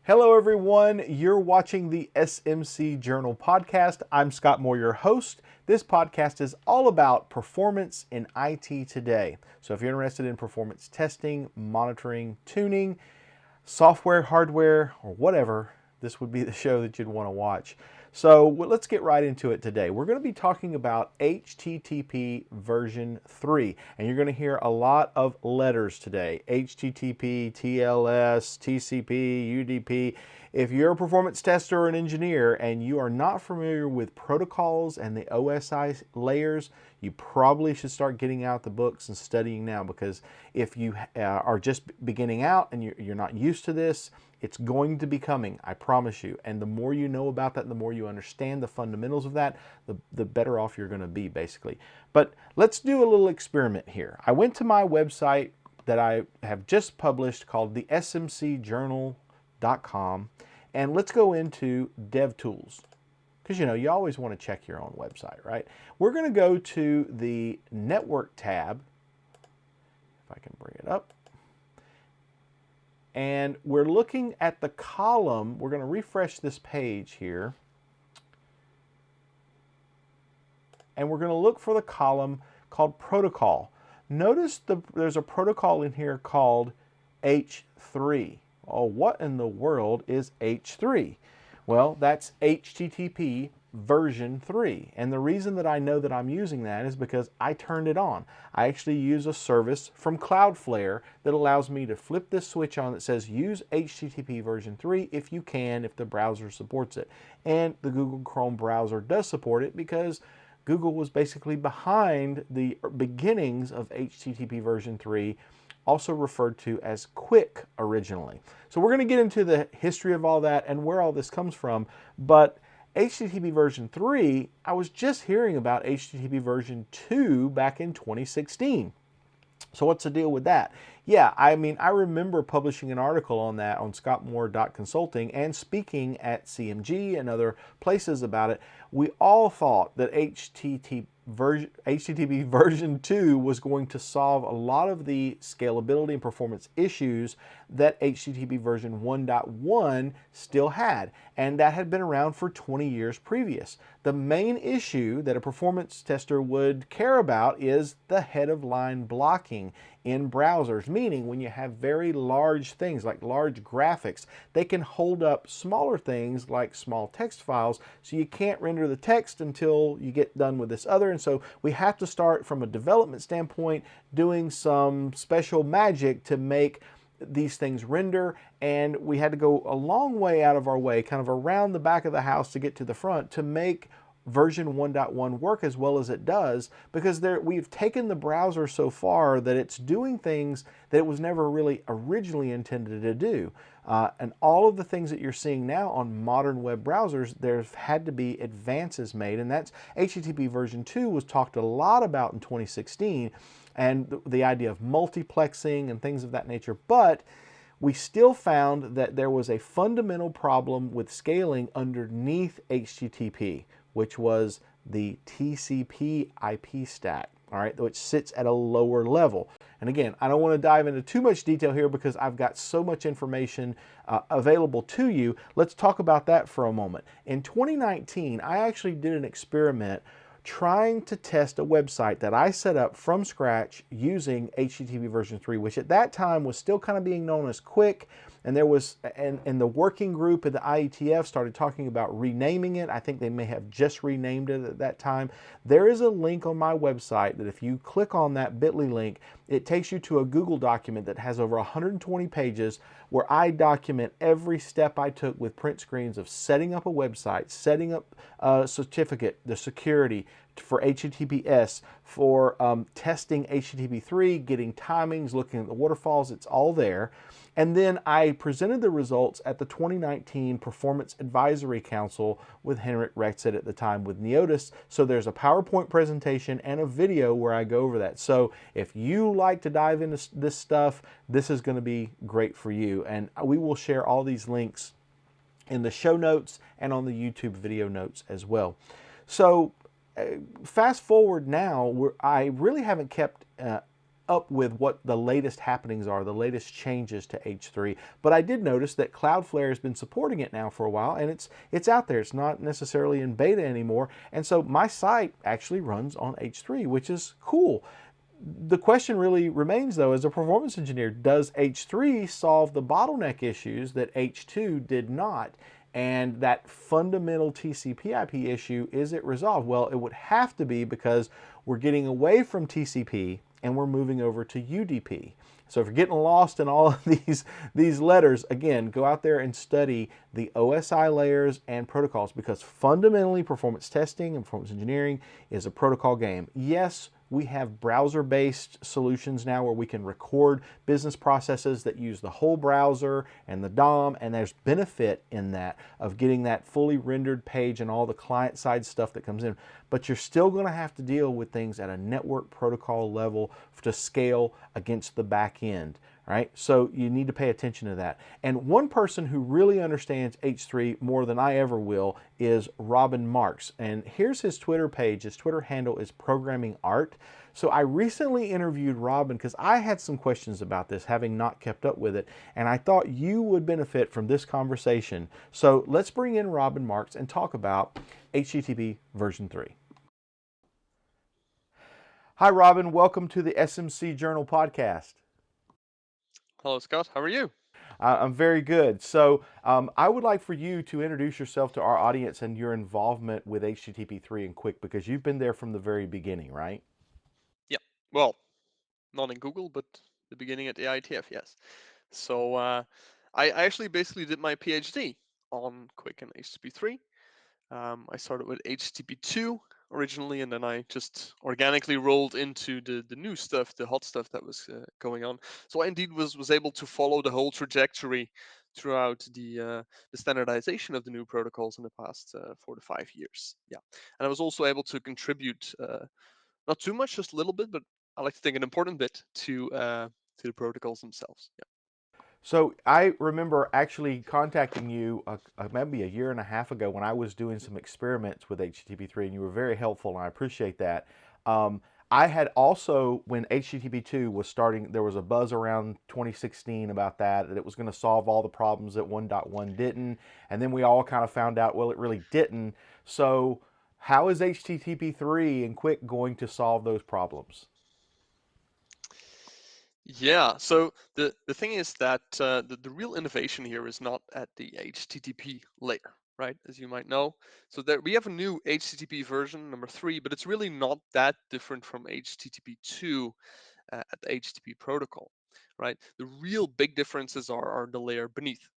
Hello, everyone. You're watching the SMC Journal podcast. I'm Scott Moore, your host. This podcast is all about performance in IT today. So if you're interested in performance testing, monitoring, tuning, software, hardware, or whatever, this would be the show that you'd want to watch. So let's get right into it today. We're going to be talking about HTTP version 3, and you're going to hear a lot of letters today. HTTP, TLS, TCP, UDP. If you're a performance tester or an engineer and you are not familiar with protocols and the OSI layers, you probably should start getting out the books and studying now, because if you are just beginning out and you're not used to this, it's going to be coming, I promise you. And the more you know about that, the more you understand the fundamentals of that, the better off you're going to be, basically. But let's do a little experiment here. I went to my website that I have just published called the smcjournal.com, and let's go into DevTools, because you always want to check your own website, right? We're going to go to the Network tab, if I can bring it up. And we're looking at the column. We're going to refresh this page here. And we're going to look for the column called Protocol. Notice there's a protocol in here called H3. Oh, what in the world is H3? Well, that's HTTP version 3. And the reason that I know that I'm using that is because I turned it on. I actually use a service from Cloudflare that allows me to flip this switch on that says use HTTP version 3 if you can, if the browser supports it. And the Google Chrome browser does support it, because Google was basically behind the beginnings of HTTP version 3, also referred to as QUIC originally. So we're going to get into the history of all that and where all this comes from. But HTTP version 3, I was just hearing about HTTP version 2 back in 2016. So what's the deal with that? Yeah, I remember publishing an article on that on scottmoore.consulting and speaking at CMG and other places about it. We all thought that HTTP version 2 was going to solve a lot of the scalability and performance issues that HTTP version 1.1 still had, and that had been around for 20 years previous. The main issue that a performance tester would care about is the head of line blocking in browsers, meaning when you have very large things like large graphics, they can hold up smaller things like small text files, so you can't render the text until you get done with this other. And so we have to start from a development standpoint doing some special magic to make these things render, and we had to go a long way out of our way, kind of around the back of the house to get to the front, to make version 1.1 work as well as it does, because we've taken the browser so far that it's doing things that it was never really originally intended to do. And all of the things that you're seeing now on modern web browsers, there's had to be advances made, and that's HTTP version 2 was talked a lot about in 2016, and the idea of multiplexing and things of that nature. But we still found that there was a fundamental problem with scaling underneath HTTP, which was the TCP IP stack, all right, which sits at a lower level. And again, I don't want to dive into too much detail here because I've got so much information available to you. Let's talk about that for a moment. In 2019, I actually did an experiment trying to test a website that I set up from scratch using HTTP version 3, which at that time was still kind of being known as QUIC. And there was, and the working group at the IETF started talking about renaming it. I think they may have just renamed it at that time. There is a link on my website that if you click on that bit.ly link, it takes you to a Google document that has over 120 pages where I document every step I took with print screens of setting up a website, setting up a certificate, the security for HTTPS, for testing HTTP3, getting timings, looking at the waterfalls. It's all there. And then I presented the results at the 2019 Performance Advisory Council with Henrik Rexed at the time with Neotis. So there's a PowerPoint presentation and a video where I go over that. So if you like to dive into this stuff, this is going to be great for you. And we will share all these links in the show notes and on the YouTube video notes as well. So fast forward now, I really haven't kept up with what the latest happenings are, the latest changes to H3. But I did notice that Cloudflare has been supporting it now for a while, and it's out there. It's not necessarily in beta anymore. And so my site actually runs on H3, which is cool. The question really remains, though, as a performance engineer, does H3 solve the bottleneck issues that H2 did not? And that fundamental TCP/IP issue, is it resolved? Well, it would have to be, because we're getting away from TCP and we're moving over to UDP. So if you're getting lost in all of these letters, again, go out there and study the OSI layers and protocols, because fundamentally performance testing and performance engineering is a protocol game. Yes, we have browser-based solutions now where we can record business processes that use the whole browser and the DOM, and there's benefit in that of getting that fully rendered page and all the client-side stuff that comes in. But you're still going to have to deal with things at a network protocol level to scale against the back end. Right? So you need to pay attention to that. And one person who really understands H3 more than I ever will is Robin Marks. And here's his Twitter page. His Twitter handle is Programming Art. So I recently interviewed Robin because I had some questions about this, having not kept up with it, and I thought you would benefit from this conversation. So let's bring in Robin Marks and talk about HTTP version 3. Hi, Robin. Welcome to the SMC Journal podcast. Hello, Scott. How are you? I'm very good. So I would like for you to introduce yourself to our audience and your involvement with HTTP3 and QUIC, because you've been there from the very beginning, right? Yeah. Well, not in Google, but the beginning at the IETF, yes. So I actually basically did my PhD on QUIC and HTTP3. I started with HTTP2 originally, and then I just organically rolled into the new stuff, the hot stuff that was going on. So I indeed was able to follow the whole trajectory throughout the standardization of the new protocols in the past 4 to 5 years. Yeah, and I was also able to contribute not too much, just a little bit, but I like to think an important bit to the protocols themselves. Yeah. So I remember actually contacting you maybe a year and a half ago when I was doing some experiments with HTTP3, and you were very helpful, and I appreciate that. I had also, when HTTP2 was starting, there was a buzz around 2016 about that it was going to solve all the problems that 1.1 didn't, and then we all kind of found out, well, it really didn't. So how is HTTP3 and QUIC going to solve those problems? Yeah, so the thing is that the real innovation here is not at the HTTP layer, right? As you might know. So there we have a new HTTP version, number 3, but it's really not that different from HTTP 2 at the HTTP protocol, right? The real big differences are the layer beneath.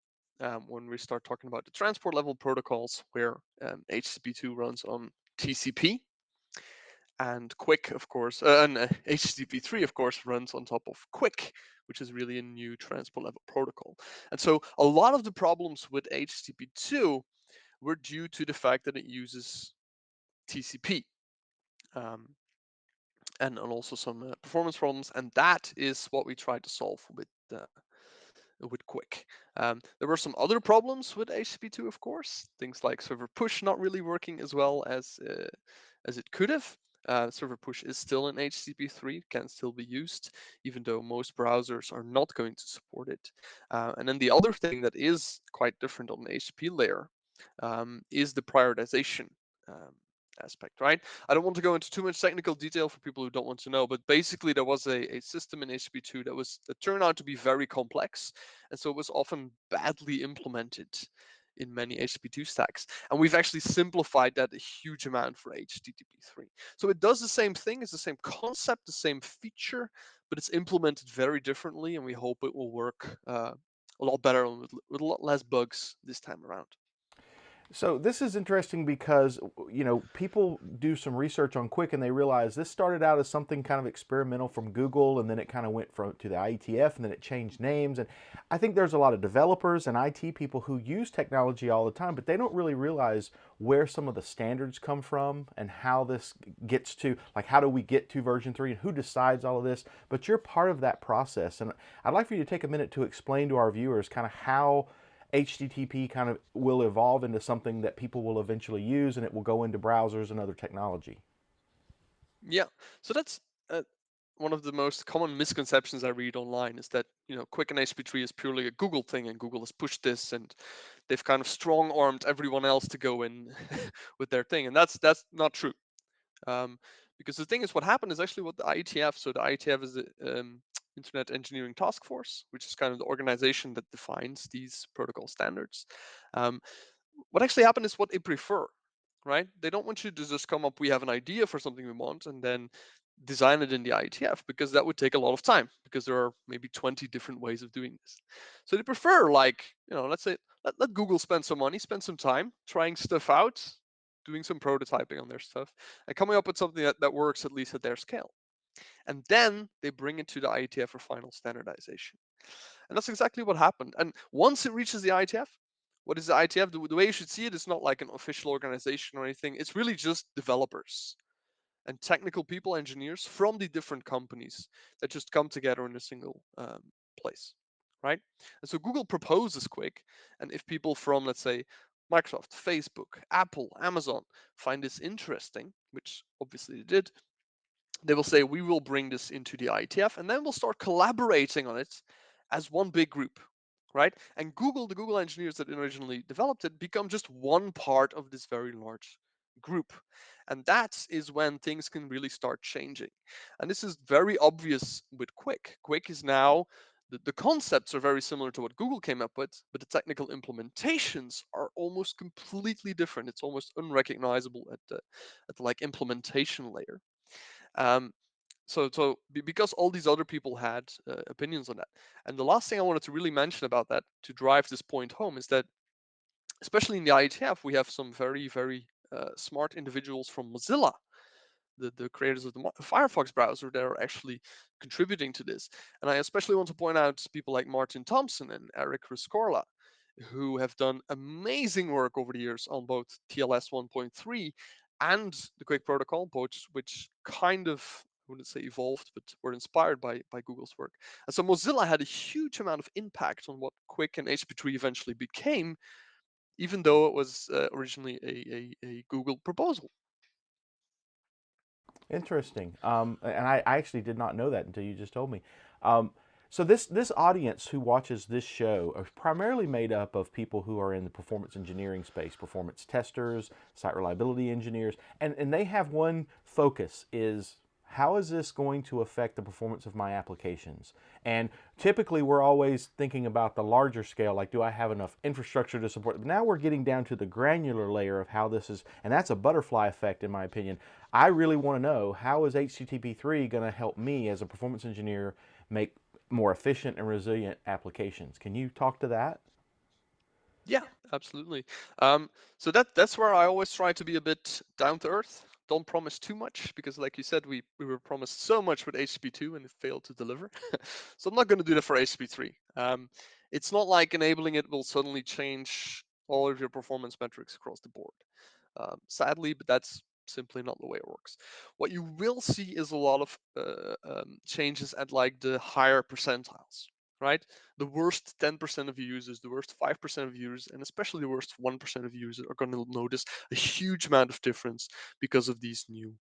When we start talking about the transport level protocols, where HTTP 2 runs on TCP, and QUIC, of course, and HTTP3, of course, runs on top of QUIC, which is really a new transport level protocol. And so a lot of the problems with HTTP2 were due to the fact that it uses TCP. Um, and also some performance problems, and that is what we tried to solve with QUIC. There were some other problems with HTTP2, of course, things like server push not really working as well as it could have. Server push is still in HTTP3, can still be used, even though most browsers are not going to support it. And then the other thing that is quite different on the HTTP layer is the prioritization um, aspect, right? I don't want to go into too much technical detail for people who don't want to know, but basically there was a system in HTTP2 that turned out to be very complex, and so it was often badly implemented in many HTTP2 stacks. And we've actually simplified that a huge amount for HTTP3. So it does the same thing, it's the same concept, the same feature, but it's implemented very differently, and we hope it will work a lot better with a lot less bugs this time around. So this is interesting because people do some research on QUIC and they realize this started out as something kind of experimental from Google, and then it kind of went to the IETF, and then it changed names. And I think there's a lot of developers and IT people who use technology all the time, but they don't really realize where some of the standards come from and how this gets to, like, how do we get to version 3 and who decides all of this. But you're part of that process, and I'd like for you to take a minute to explain to our viewers kind of how HTTP kind of will evolve into something that people will eventually use, and it will go into browsers and other technology. Yeah, so that's one of the most common misconceptions I read online is that Quick and HP3 is purely a Google thing, and Google has pushed this, and they've kind of strong armed everyone else to go in with their thing, and that's not true. Um, because the thing is, what happened is actually what the IETF. So the IETF is the Internet Engineering Task Force, which is kind of the organization that defines these protocol standards. Um, what actually happened is what they prefer, right? They don't want you to just come up, we have an idea for something we want, and then design it in the IETF, because that would take a lot of time, because there are maybe 20 different ways of doing this. So they prefer, like, let's say, let Google spend some money, spend some time trying stuff out, doing some prototyping on their stuff, and coming up with something that works at least at their scale. And then they bring it to the IETF for final standardization. And that's exactly what happened. And once it reaches the IETF, what is the IETF? The way you should see it is not like an official organization or anything. It's really just developers and technical people, engineers from the different companies that just come together in a single place, right? And so Google proposes Quick, and if people from, let's say, Microsoft, Facebook, Apple, Amazon find this interesting, which obviously they did, they will say, we will bring this into the IETF, and then we'll start collaborating on it as one big group, right? And Google, the Google engineers that originally developed it, become just one part of this very large group. And that is when things can really start changing. And this is very obvious with Quick. Quick is now, the concepts are very similar to what Google came up with, but the technical implementations are almost completely different. It's almost unrecognizable at the like implementation layer. Um, because all these other people had opinions on that. And the last thing I wanted to really mention about that to drive this point home is that, especially in the IETF, we have some very, very smart individuals from Mozilla, the creators of the Firefox browser, that are actually contributing to this. And I especially want to point out people like Martin Thompson and Eric Riscorla, who have done amazing work over the years on both TLS 1.3 and the Quick protocol, both which kind of, I wouldn't say evolved, but were inspired by Google's work. And so Mozilla had a huge amount of impact on what Quick and HP3 eventually became, even though it was originally a Google proposal. Interesting. And I actually did not know that until you just told me. Um, so this audience who watches this show are primarily made up of people who are in the performance engineering space, performance testers, site reliability engineers, and they have one focus: is how is this going to affect the performance of my applications? And typically, we're always thinking about the larger scale, like, do I have enough infrastructure to support it? But now we're getting down to the granular layer of how this is, and that's a butterfly effect, in my opinion. I really want to know, how is HTTP3 going to help me as a performance engineer make more efficient and resilient applications? Can you talk to that? Yeah, absolutely. So that's where I always try to be a bit down to earth. Don't promise too much, because, like you said, we were promised so much with HTTP2 and it failed to deliver. So I'm not going to do that for HTTP3. It's not like enabling it will suddenly change all of your performance metrics across the board. Sadly, but that's simply not the way it works. What you will see is a lot of changes at like the higher percentiles, right? The worst 10% of users, the worst 5% of users, and especially the worst 1% of users are going to notice a huge amount of difference because of these new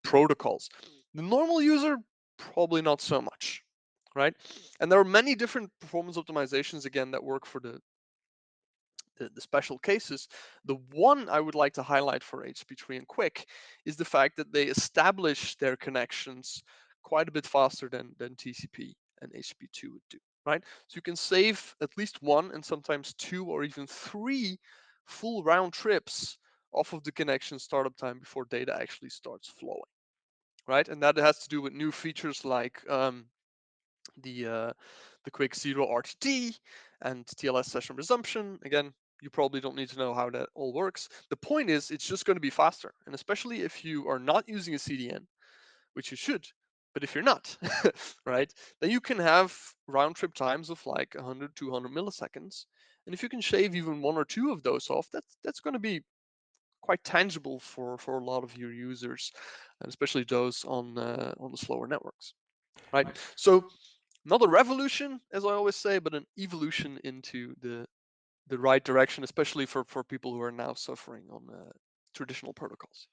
protocols. The normal user, probably not so much, right? And there are many different performance optimizations, again, that work for the special cases. The one I would like to highlight for HTTP3 and Quick is the fact that they establish their connections quite a bit faster than TCP and HTTP2 would do, right? So you can save at least one and sometimes two or even three full round trips off of the connection startup time before data actually starts flowing, right? And that has to do with new features like the uh, the Quick Zero RTT and TLS session resumption. Again, you probably don't need to know how that all works. The point is, it's just going to be faster, and especially if you are not using a CDN, which you should. But if you're not, right, then you can have round trip times of like 100, 200 milliseconds. And if you can shave even one or two of those off, that's going to be quite tangible for a lot of your users, and especially those on the slower networks, right? So not a revolution, as I always say, but an evolution into the right direction, especially for people who are now suffering on traditional protocols.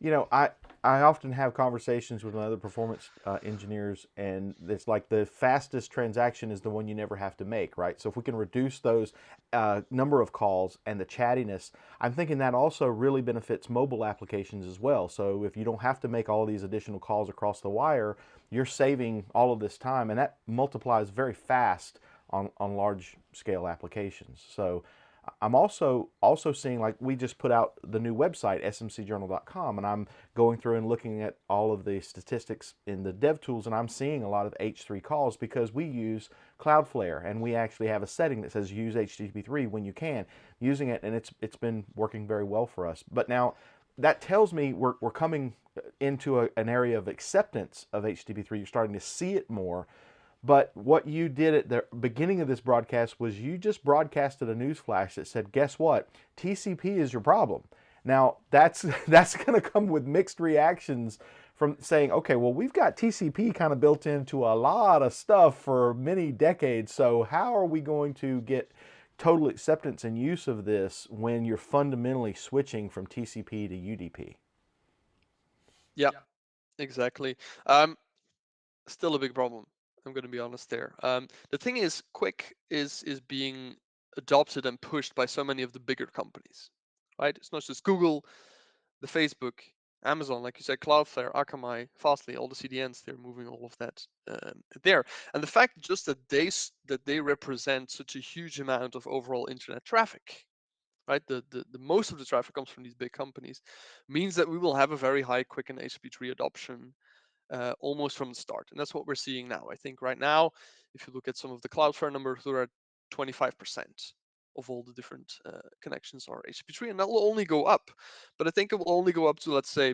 You know, I often have conversations with my other performance engineers, and it's like the fastest transaction is the one you never have to make, right? So if we can reduce those number of calls and the chattiness, I'm thinking that also really benefits mobile applications as well. So if you don't have to make all these additional calls across the wire, you're saving all of this time, and that multiplies very fast on large scale applications. So I'm also seeing, like, we just put out the new website smcjournal.com, and I'm going through and looking at all of the statistics in the dev tools, and I'm seeing a lot of H3 calls because we use Cloudflare, and we actually have a setting that says use HTTP3 when you can, using it, and it's been working very well for us. But now that tells me we're coming into an area of acceptance of HTTP3. You're starting to see it more. But what you did at the beginning of this broadcast was you just broadcasted a news flash that said, guess what? TCP is your problem. Now, that's that's going to come with mixed reactions from saying, okay, well, we've got TCP kind of built into a lot of stuff for many decades. So how are we going to get total acceptance and use of this when you're fundamentally switching from TCP to UDP? Yeah, exactly. Um, Still a big problem. I'm going to be honest there. The thing is, Quick is being adopted and pushed by so many of the bigger companies, right? It's not just Google, the Facebook, Amazon, like you said, Cloudflare, Akamai, Fastly, all the CDNs. They're moving all of that there. And the fact just that they represent such a huge amount of overall internet traffic, right? The most of the traffic comes from these big companies, means that we will have a very high Quick and HTTP3 adoption almost from the start. And that's what we're seeing now. I think right now, if you look at some of the Cloudflare numbers, they're at 25% of all the different connections are HTTP3, and that will only go up. But I think it will only go up to, let's say,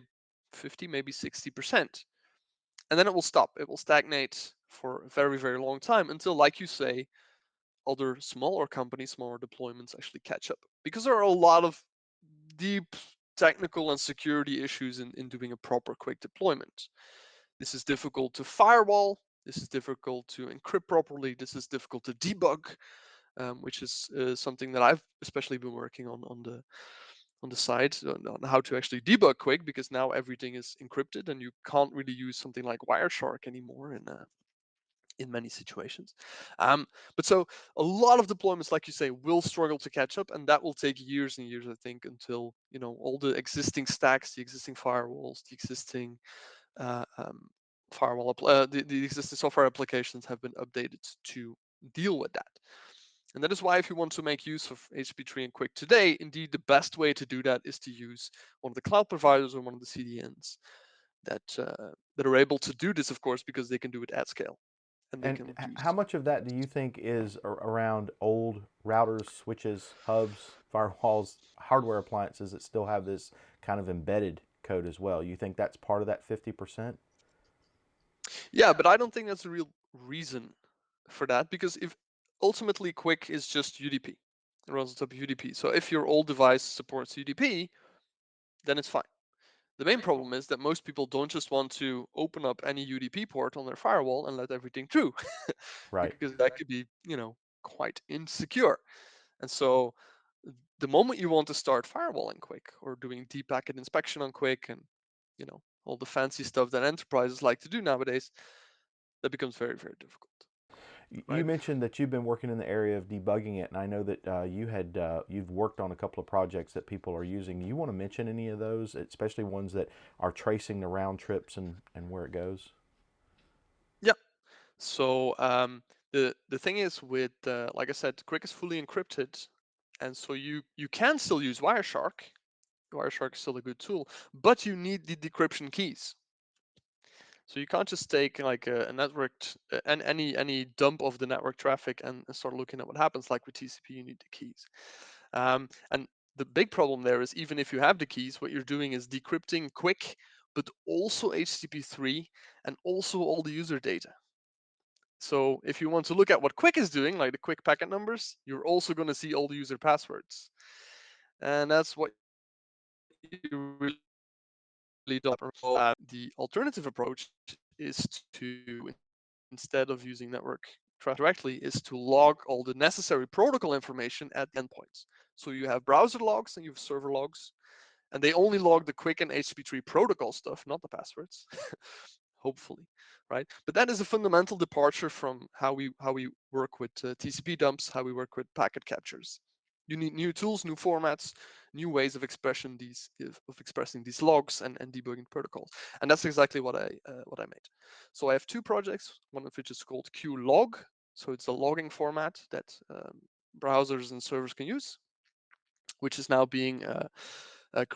50, maybe 60%. And then it will stop. It will stagnate for a very, very long time until, like you say, other smaller companies, smaller deployments actually catch up. Because there are a lot of deep technical and security issues in doing a proper quick deployment. This is difficult to firewall. This is difficult to encrypt properly. This is difficult to debug, which is something that I've especially been working on the side on how to actually debug Quick, because now everything is encrypted and you can't really use something like Wireshark anymore in many situations. Um, but so a lot of deployments, like you say, will struggle to catch up, and that will take years and years, I think, until all the existing stacks, the existing firewalls, the existing uh, um, the existing software applications have been updated to deal with that. And that is why, if you want to make use of HTTP3 and Quick today, indeed the best way to do that is to use one of the cloud providers or one of the CDNs that are able to do this, of course, because they can do it at scale and they And can how reduce. much of that do you think is around old routers, switches, hubs, firewalls, hardware appliances that still have this kind of embedded code as well? You think that's part of that 50%? Yeah, but I don't think that's a real reason for that, because if ultimately Quick is just UDP, it runs on top of UDP. So if your old device supports UDP, then it's fine. The main problem is that most people don't just want to open up any UDP port on their firewall and let everything through, Right. because that could be, quite insecure. And so the moment you want to start firewalling Quick or doing deep packet inspection on Quick and, all the fancy stuff that enterprises like to do nowadays, that becomes very, very difficult, You right? mentioned that you've been working in the area of debugging it, and I know that you've worked on a couple of projects that people are using. You want to mention any of those, especially ones that are tracing the round trips and where it goes? Yeah. So the thing is with like I said, Quick is fully encrypted, and so you can still use Wireshark. Wireshark is still a good tool, but you need the decryption keys. So you can't just take like a networked and any dump of the network traffic and start looking at what happens. Like with TCP, you need the keys. And the big problem there is, even if you have the keys, what you're doing is decrypting Quick, but also HTTP3 and also all the user data. So if you want to look at what Quick is doing, like the Quick packet numbers, you're also going to see all the user passwords. And that's what you really don't. The alternative approach is to, instead of using network traffic directly, is to log all the necessary protocol information at the endpoints. So you have browser logs and you have server logs, and they only log the Quicken HTTP3 protocol stuff, not the passwords. Hopefully, right? But that is a fundamental departure from how we work with TCP dumps, how we work with packet captures. You need new tools, new formats, new ways of expressing these logs and debugging protocols, and that's exactly what I made. So I have two projects, one of which is called QLog. So it's a logging format that browsers and servers can use, which is now being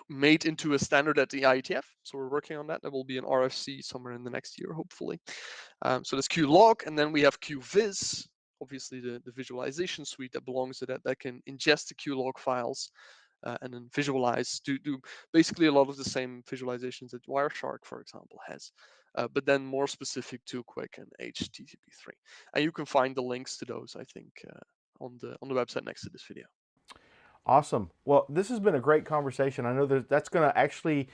made into a standard at the IETF. So we're working on that. There will be an RFC somewhere in the next year, hopefully. So there's QLog, and then we have QViz, obviously the visualization suite that belongs to that can ingest the QLog files and then visualize, do basically a lot of the same visualizations that Wireshark, for example, has. But then more specific to Quicken HTTP3. And you can find the links to those, I think, on the website next to this video. Awesome. Well, this has been a great conversation. I know that's going to actually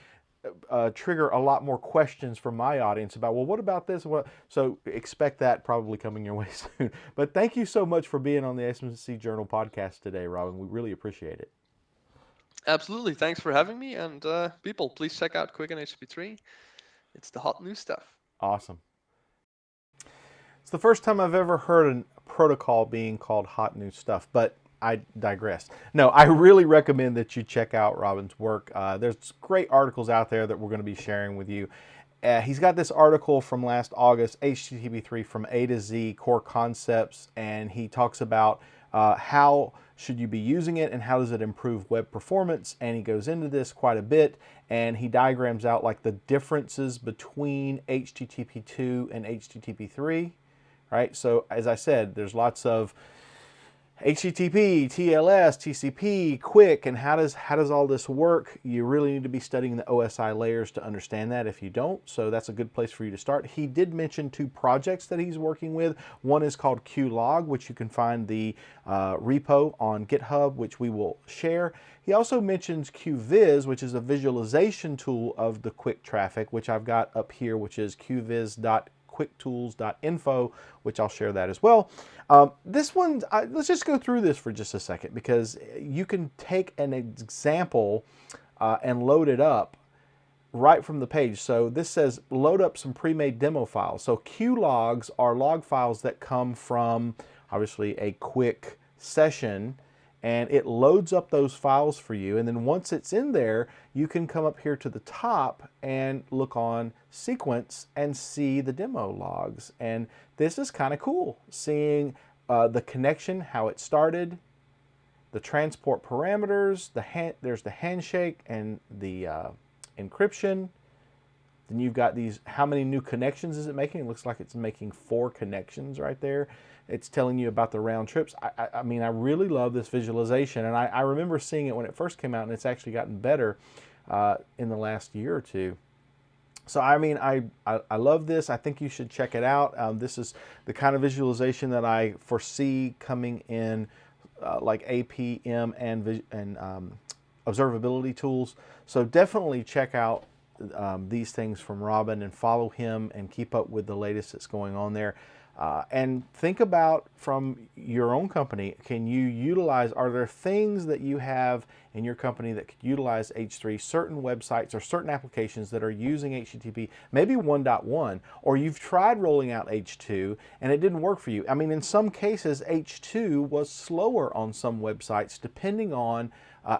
trigger a lot more questions from my audience about, well, what about this? So expect that probably coming your way soon. But thank you so much for being on the SMC Journal podcast today, Robin. We really appreciate it. Absolutely. Thanks for having me. And people, please check out Quicken HTTP3. It's the hot new stuff. Awesome. It's the first time I've ever heard a protocol being called hot new stuff, but I digress. No, I really recommend that you check out Robin's work. There's great articles out there that we're going to be sharing with you. He's got this article from last August, HTTP3 from A to Z, core concepts, and he talks about how should you be using it and how does it improve web performance, and he goes into this quite a bit, and he diagrams out like the differences between HTTP2 and HTTP3, right? So as I said, there's lots of HTTP, TLS, TCP, QUIC, and how does all this work? You really need to be studying the OSI layers to understand that if you don't, so that's a good place for you to start. He did mention two projects that he's working with. One is called QLog, which you can find the repo on GitHub, which we will share. He also mentions QViz, which is a visualization tool of the QUIC traffic, which I've got up here, which is qviz.quickTools.info, which I'll share that as well. This one, let's just go through this for just a second, because you can take an example and load it up right from the page. So this says load up some pre-made demo files. So QLogs are log files that come from obviously a QUIC session, and it loads up those files for you, and then once it's in there, you can come up here to the top and look on sequence and see the demo logs. And this is kind of cool, seeing the connection, how it started, the transport parameters, there's the handshake and the encryption. Then you've got these, how many new connections is it making? It looks like it's making 4 connections right there. It's telling you about the round trips. I mean, I really love this visualization, and I remember seeing it when it first came out, and it's actually gotten better in the last year or two. So I mean, I love this. I think you should check it out. This is the kind of visualization that I foresee coming in like APM and observability tools. So definitely check out these things from Robin and follow him and keep up with the latest that's going on there. And think about from your own company, can you utilize, are there things that you have in your company that could utilize H3, certain websites or certain applications that are using HTTP, maybe 1.1, or you've tried rolling out H2 and it didn't work for you. I mean, in some cases, H2 was slower on some websites depending on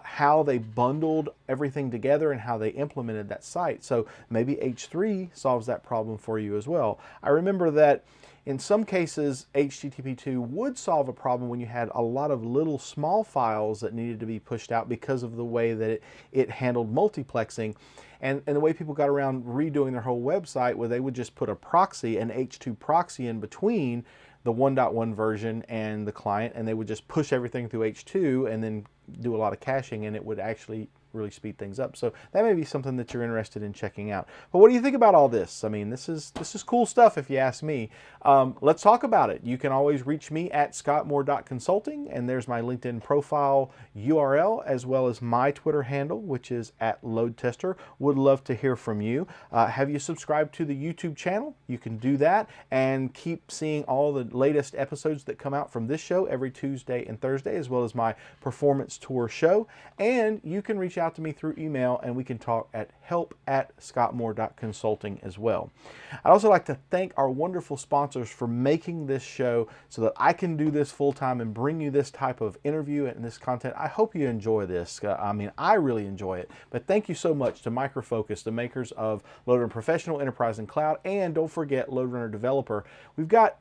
how they bundled everything together and how they implemented that site. So maybe H3 solves that problem for you as well. I remember that in some cases, HTTP2 would solve a problem when you had a lot of little small files that needed to be pushed out because of the way that it handled multiplexing. And the way people got around redoing their whole website, where they would just put a proxy, an H2 proxy in between the 1.1 version and the client, and they would just push everything through H2 and then do a lot of caching, and it would actually really speed things up. So that may be something that you're interested in checking out. But what do you think about all this? I mean, this is cool stuff if you ask me. Let's talk about it. You can always reach me at scottmoore.consulting, and there's my LinkedIn profile URL, as well as my Twitter handle, which is @LoadTester. Would love to hear from you. Have you subscribed to the YouTube channel? You can do that and keep seeing all the latest episodes that come out from this show every Tuesday and Thursday, as well as my Performance Tour show. And you can reach out to me through email, and we can talk at help@scottmoore.consulting as well. I'd also like to thank our wonderful sponsors for making this show so that I can do this full time and bring you this type of interview and this content. I hope you enjoy this. I really enjoy it. But thank you so much to Micro Focus, the makers of LoadRunner Professional, Enterprise, and Cloud, and don't forget LoadRunner Developer.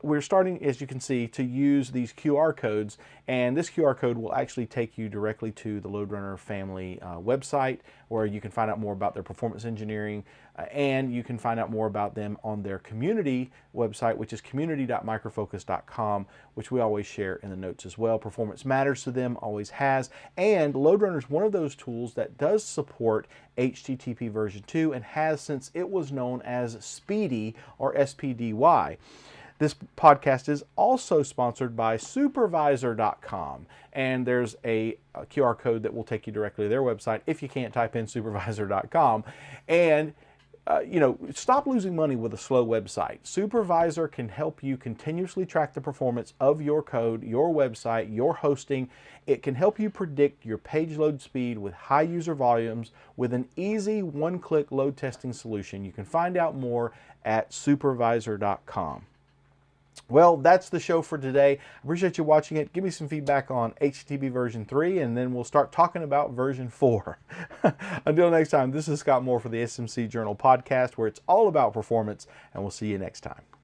We're starting, as you can see, to use these QR codes, and this QR code will actually take you directly to the LoadRunner family website, where you can find out more about their performance engineering, and you can find out more about them on their community website, which is community.microfocus.com, which we always share in the notes as well. Performance matters to them, always has, and LoadRunner is one of those tools that does support HTTP version 2 and has since it was known as SPDY or SPDY. This podcast is also sponsored by Supervisor.com, and there's a QR code that will take you directly to their website if you can't type in Supervisor.com. And stop losing money with a slow website. Supervisor can help you continuously track the performance of your code, your website, your hosting. It can help you predict your page load speed with high user volumes with an easy one-click load testing solution. You can find out more at Supervisor.com. Well, that's the show for today. I appreciate you watching it. Give me some feedback on HTTP version 3, and then we'll start talking about version 4. Until next time, this is Scott Moore for the SMC Journal podcast, where it's all about performance, and we'll see you next time.